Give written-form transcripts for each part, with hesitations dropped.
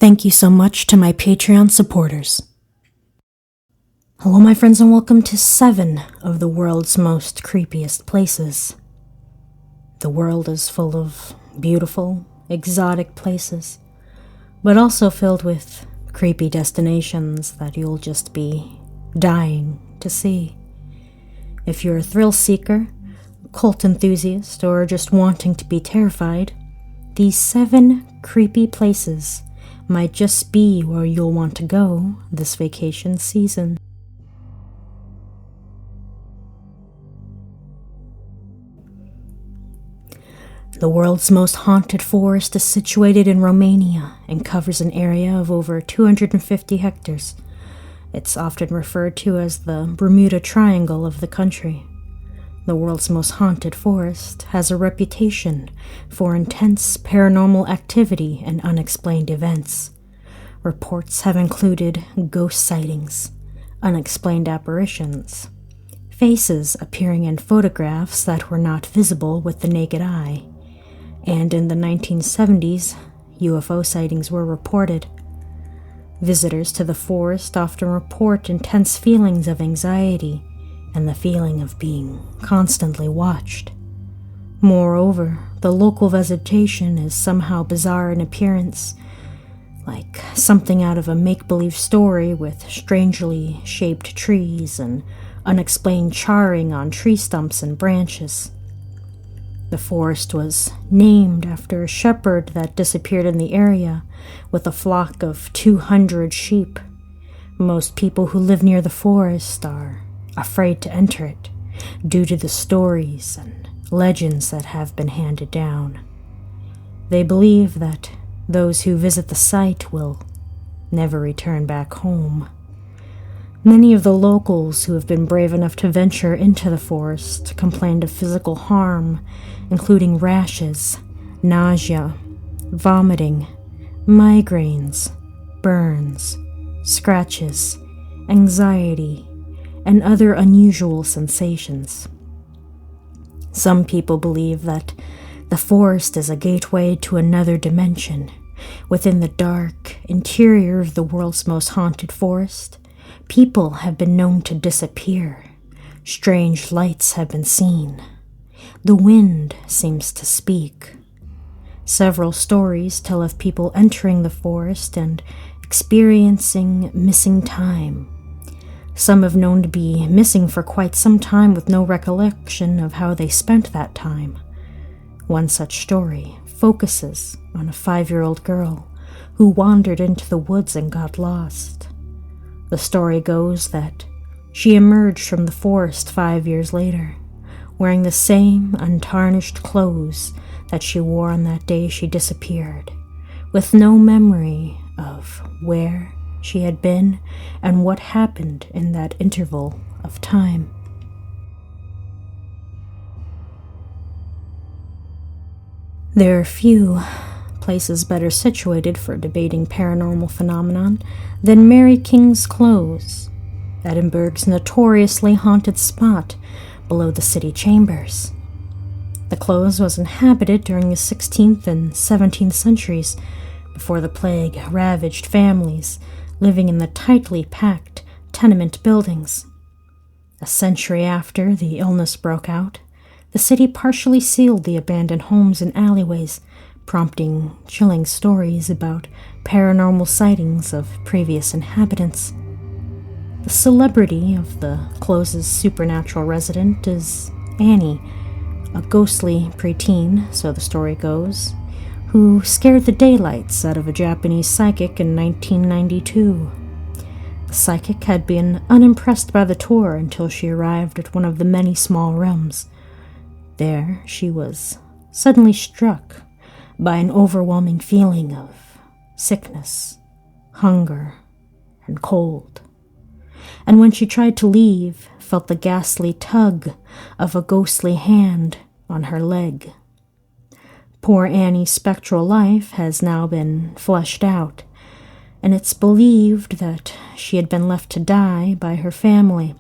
Thank you so much to my Patreon supporters. Hello, my friends, and welcome to 7 of the world's most creepiest places. The world is full of beautiful, exotic places, but also filled with creepy destinations that you'll just be dying to see. If you're a thrill seeker, cult enthusiast, or just wanting to be terrified, these 7 creepy places might just be where you'll want to go this vacation season. The world's most haunted forest is situated in Romania and covers an area of over 250 hectares. It's often referred to as the Bermuda Triangle of the country. The world's most haunted forest has a reputation for intense paranormal activity and unexplained events. Reports have included ghost sightings, unexplained apparitions, faces appearing in photographs that were not visible with the naked eye, and in the 1970s, UFO sightings were reported. Visitors to the forest often report intense feelings of anxiety and the feeling of being constantly watched. Moreover, the local vegetation is somehow bizarre in appearance, like something out of a make-believe story with strangely shaped trees and unexplained charring on tree stumps and branches. The forest was named after a shepherd that disappeared in the area with a flock of 200 sheep. Most people who live near the forest are afraid to enter it due to the stories and legends that have been handed down. They believe that those who visit the site will never return back home. Many of the locals who have been brave enough to venture into the forest complained of physical harm, including rashes, nausea, vomiting, migraines, burns, scratches, anxiety, and other unusual sensations. Some people believe that the forest is a gateway to another dimension. Within the dark interior of the world's most haunted forest, people have been known to disappear. Strange lights have been seen. The wind seems to speak. Several stories tell of people entering the forest and experiencing missing time. Some have known to be missing for quite some time with no recollection of how they spent that time. One such story focuses on a 5-year-old girl who wandered into the woods and got lost. The story goes that she emerged from the forest 5 years later, wearing the same untarnished clothes that she wore on that day she disappeared, with no memory of where she had been and what happened in that interval of time. There are few places better situated for debating paranormal phenomenon than Mary King's Close, Edinburgh's notoriously haunted spot below the city chambers. The Close was inhabited during the 16th and 17th centuries, before the plague ravaged families living in the tightly packed tenement buildings. A century after the illness broke out, the city partially sealed the abandoned homes and alleyways, prompting chilling stories about paranormal sightings of previous inhabitants. The celebrity of the Close's supernatural resident is Annie, a ghostly preteen, so the story goes, who scared the daylights out of a Japanese psychic in 1992. The psychic had been unimpressed by the tour until she arrived at one of the many small rooms. There, she was suddenly struck by an overwhelming feeling of sickness, hunger, and cold. And when she tried to leave, felt the ghastly tug of a ghostly hand on her leg. Poor Annie's spectral life has now been fleshed out, and it's believed that she had been left to die by her family.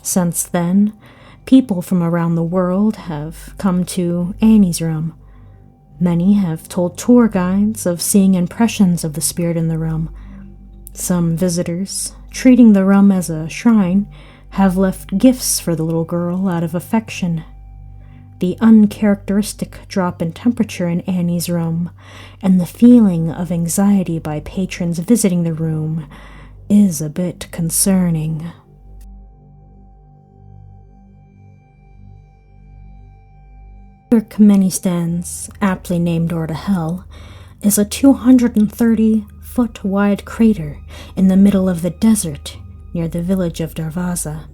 Since then, people from around the world have come to Annie's room. Many have told tour guides of seeing impressions of the spirit in the room. Some visitors, treating the room as a shrine, have left gifts for the little girl out of affection. The uncharacteristic drop in temperature in Annie's room and the feeling of anxiety by patrons visiting the room is a bit concerning. Turkmenistan's, aptly named Door to Hell, is a 230-foot-wide crater in the middle of the desert near the village of Darvaza.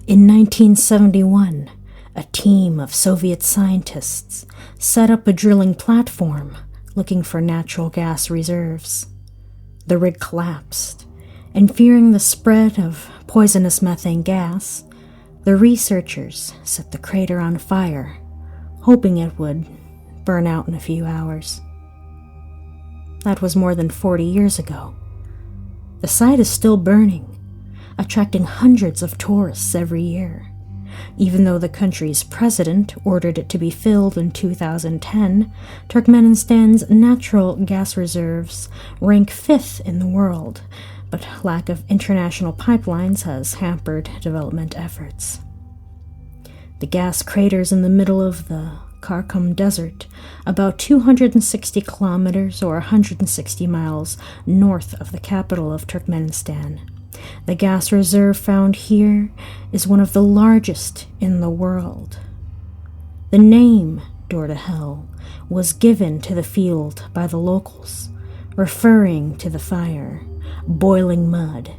In 1971, a team of Soviet scientists set up a drilling platform looking for natural gas reserves. The rig collapsed, and fearing the spread of poisonous methane gas, the researchers set the crater on fire, hoping it would burn out in a few hours. That was more than 40 years ago. The site is still burning, attracting hundreds of tourists every year. Even though the country's president ordered it to be filled in 2010, Turkmenistan's natural gas reserves rank 5th in the world, but lack of international pipelines has hampered development efforts. The gas crater's in the middle of the Karakum Desert, about 260 kilometers or 160 miles north of the capital of Turkmenistan. The gas reserve found here is one of the largest in the world. The name Door to Hell was given to the field by the locals, referring to the fire, boiling mud,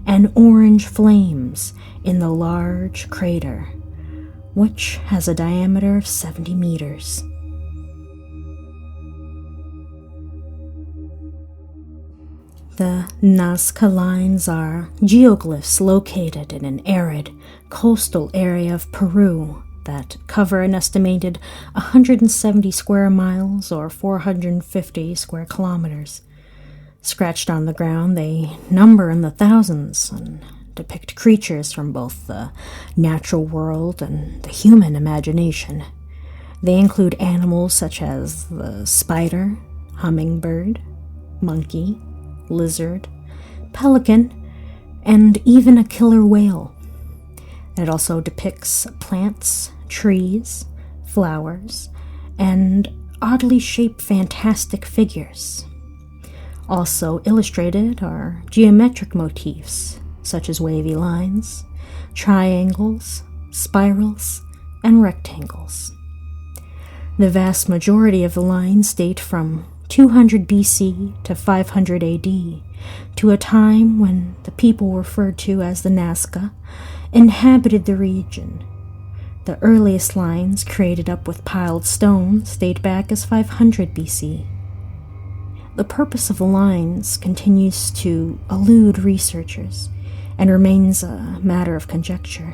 and orange flames in the large crater, which has a diameter of 70 meters. The Nazca Lines are geoglyphs located in an arid, coastal area of Peru that cover an estimated 170 square miles or 450 square kilometers. Scratched on the ground, they number in the thousands and depict creatures from both the natural world and the human imagination. They include animals such as the spider, hummingbird, monkey, lizard, pelican, and even a killer whale. It also depicts plants, trees, flowers, and oddly shaped fantastic figures. Also illustrated are geometric motifs such as wavy lines, triangles, spirals, and rectangles. The vast majority of the lines date from 200 BC to 500 AD, to a time when the people referred to as the Nazca inhabited the region. The earliest lines, created up with piled stones, date back as 500 BC. The purpose of the lines continues to elude researchers and remains a matter of conjecture.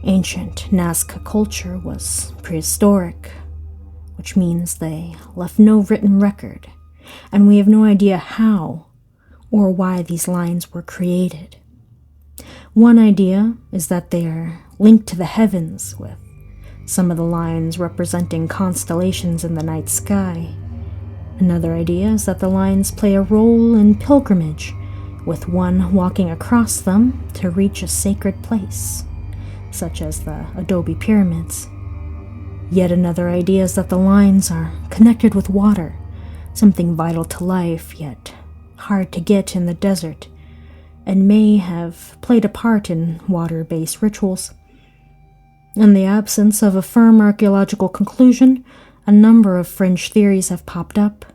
Ancient Nazca culture was prehistoric, which means they left no written record, and we have no idea how or why these lines were created. One idea is that they are linked to the heavens, with some of the lines representing constellations in the night sky. Another idea is that the lines play a role in pilgrimage, with one walking across them to reach a sacred place, such as the Adobe Pyramids. Yet another idea is that the lines are connected with water, something vital to life, yet hard to get in the desert, and may have played a part in water-based rituals. In the absence of a firm archaeological conclusion, a number of fringe theories have popped up,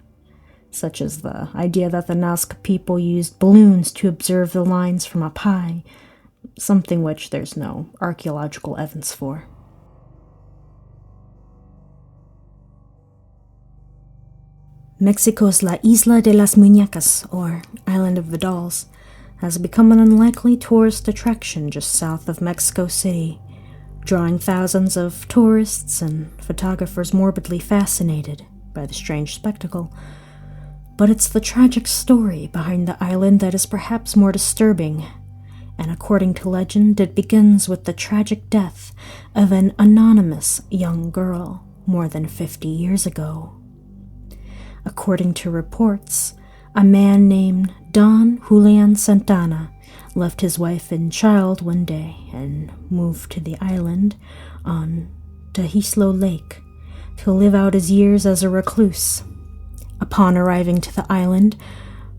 such as the idea that the Nazca people used balloons to observe the lines from up high, something which there's no archaeological evidence for. Mexico's La Isla de las Muñecas, or Island of the Dolls, has become an unlikely tourist attraction just south of Mexico City, drawing thousands of tourists and photographers morbidly fascinated by the strange spectacle. But it's the tragic story behind the island that is perhaps more disturbing, and according to legend, it begins with the tragic death of an anonymous young girl more than 50 years ago. According to reports, a man named Don Julian Santana left his wife and child one day and moved to the island on Tehislo Lake to live out his years as a recluse. Upon arriving to the island,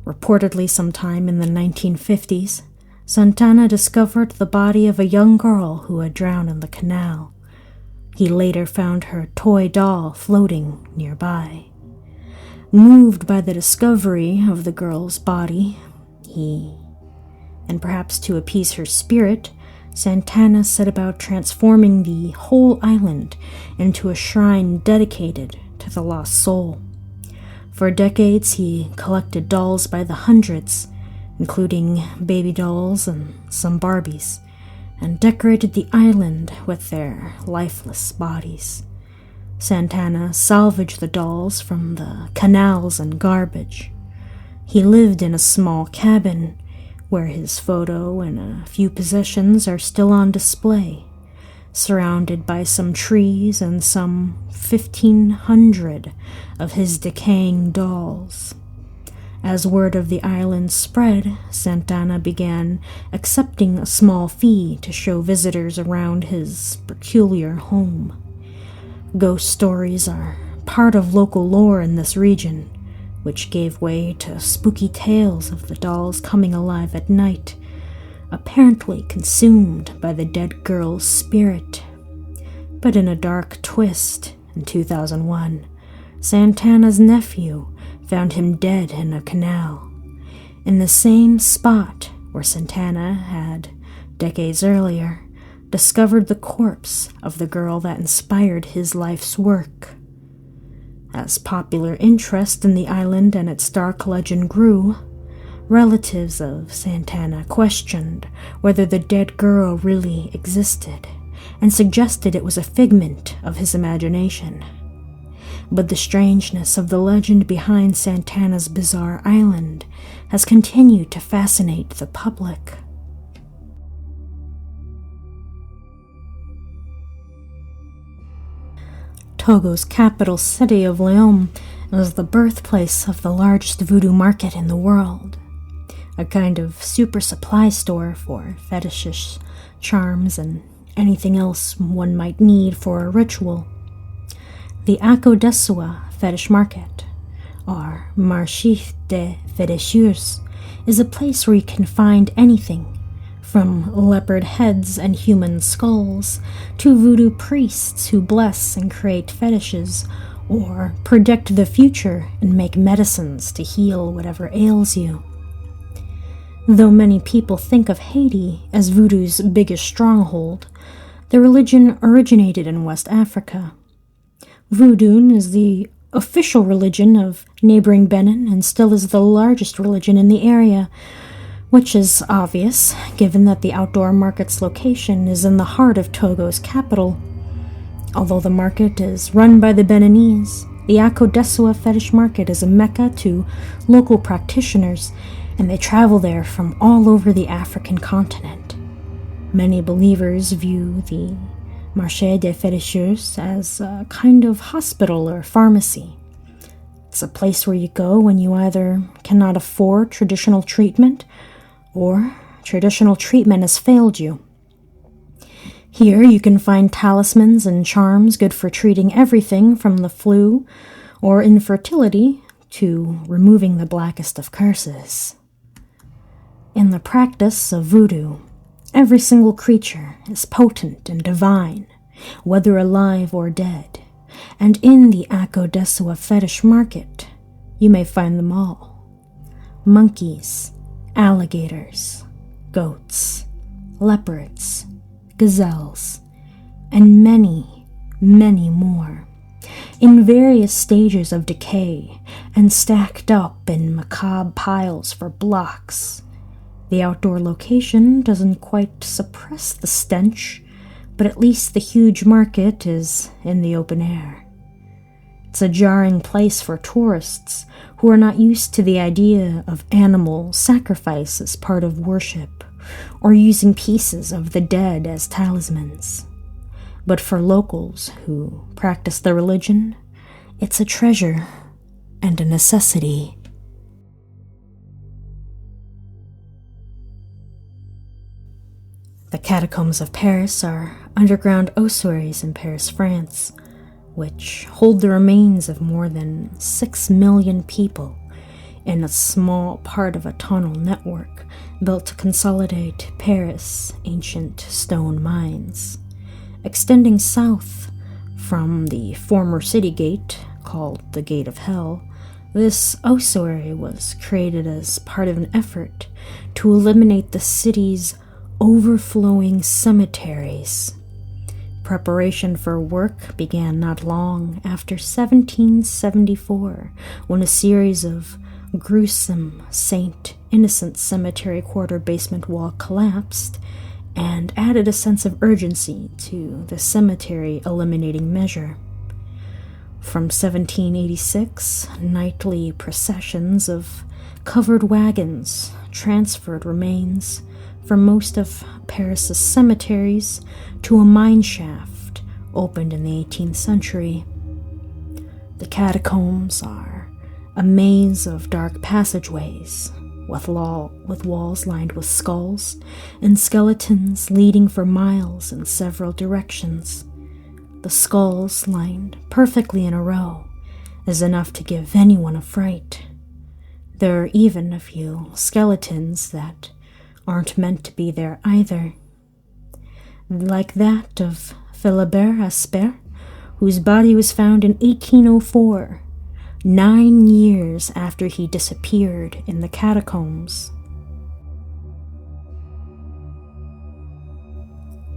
reportedly sometime in the 1950s, Santana discovered the body of a young girl who had drowned in the canal. He later found her toy doll floating nearby. Moved by the discovery of the girl's body, and perhaps to appease her spirit, Santana set about transforming the whole island into a shrine dedicated to the lost soul. For decades, he collected dolls by the hundreds, including baby dolls and some Barbies, and decorated the island with their lifeless bodies. Santana salvaged the dolls from the canals and garbage. He lived in a small cabin where his photo and a few possessions are still on display, surrounded by some trees and some 1,500 of his decaying dolls. As word of the island spread, Santana began accepting a small fee to show visitors around his peculiar home. Ghost stories are part of local lore in this region, which gave way to spooky tales of the dolls coming alive at night, apparently consumed by the dead girl's spirit. But in a dark twist, in 2001, Santana's nephew found him dead in a canal, in the same spot where Santana had, decades earlier, discovered the corpse of the girl that inspired his life's work. As popular interest in the island and its dark legend grew, relatives of Santana questioned whether the dead girl really existed and suggested it was a figment of his imagination. But the strangeness of the legend behind Santana's bizarre island has continued to fascinate the public. Togo's capital city of Leon is the birthplace of the largest voodoo market in the world, a kind of super supply store for fetishish charms and anything else one might need for a ritual. The Akodesua Fetish Market, or Marché des Féticheurs, is a place where you can find anything from leopard heads and human skulls to voodoo priests who bless and create fetishes or predict the future and make medicines to heal whatever ails you. Though many people think of Haiti as voodoo's biggest stronghold, the religion originated in West Africa. Voodoo is the official religion of neighboring Benin and still is the largest religion in the area, which is obvious, given that the outdoor market's location is in the heart of Togo's capital. Although the market is run by the Beninese, the Akodesua Fetish Market is a mecca to local practitioners, and they travel there from all over the African continent. Many believers view the Marché des Féticheurs as a kind of hospital or pharmacy. It's a place where you go when you either cannot afford traditional treatment or traditional treatment has failed you. Here you can find talismans and charms good for treating everything from the flu or infertility to removing the blackest of curses. In the practice of voodoo, every single creature is potent and divine, whether alive or dead, and in the Akodesua Fetish Market, you may find them all. Monkeys, alligators, goats, leopards, gazelles, and many, many more, in various stages of decay and stacked up in macabre piles for blocks. The outdoor location doesn't quite suppress the stench, but at least the huge market is in the open air. It's a jarring place for tourists who are not used to the idea of animal sacrifice as part of worship, or using pieces of the dead as talismans. But for locals who practice the religion, it's a treasure and a necessity. The catacombs of Paris are underground ossuaries in Paris, France, which hold the remains of more than 6 million people in a small part of a tunnel network built to consolidate Paris' ancient stone mines. Extending south from the former city gate, called the Gate of Hell, this ossuary was created as part of an effort to eliminate the city's overflowing cemeteries. Preparation for work began not long after 1774, when a series of gruesome St. Innocent Cemetery quarter basement wall collapsed and added a sense of urgency to the cemetery eliminating measure. From 1786, nightly processions of covered wagons transferred remains from most of Paris's cemeteries to a mine shaft opened in the 18th century. The catacombs are a maze of dark passageways, with walls lined with skulls and skeletons leading for miles in several directions. The skulls, lined perfectly in a row, is enough to give anyone a fright. There are even a few skeletons that aren't meant to be there either, like that of Philibert Asper, whose body was found in 1804, 9 years after he disappeared in the catacombs.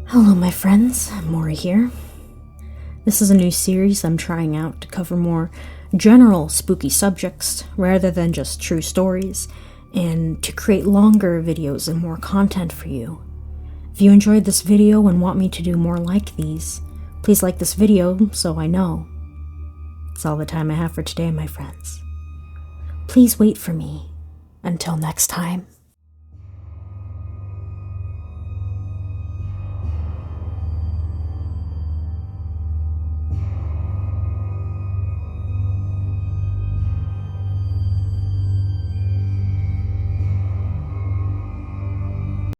Hello, my friends, Mori here. This is a new series I'm trying out to cover more general spooky subjects rather than just true stories, and to create longer videos and more content for you. If you enjoyed this video and want me to do more like these, please like this video so I know. That's all the time I have for today, my friends. Please wait for me. Until next time.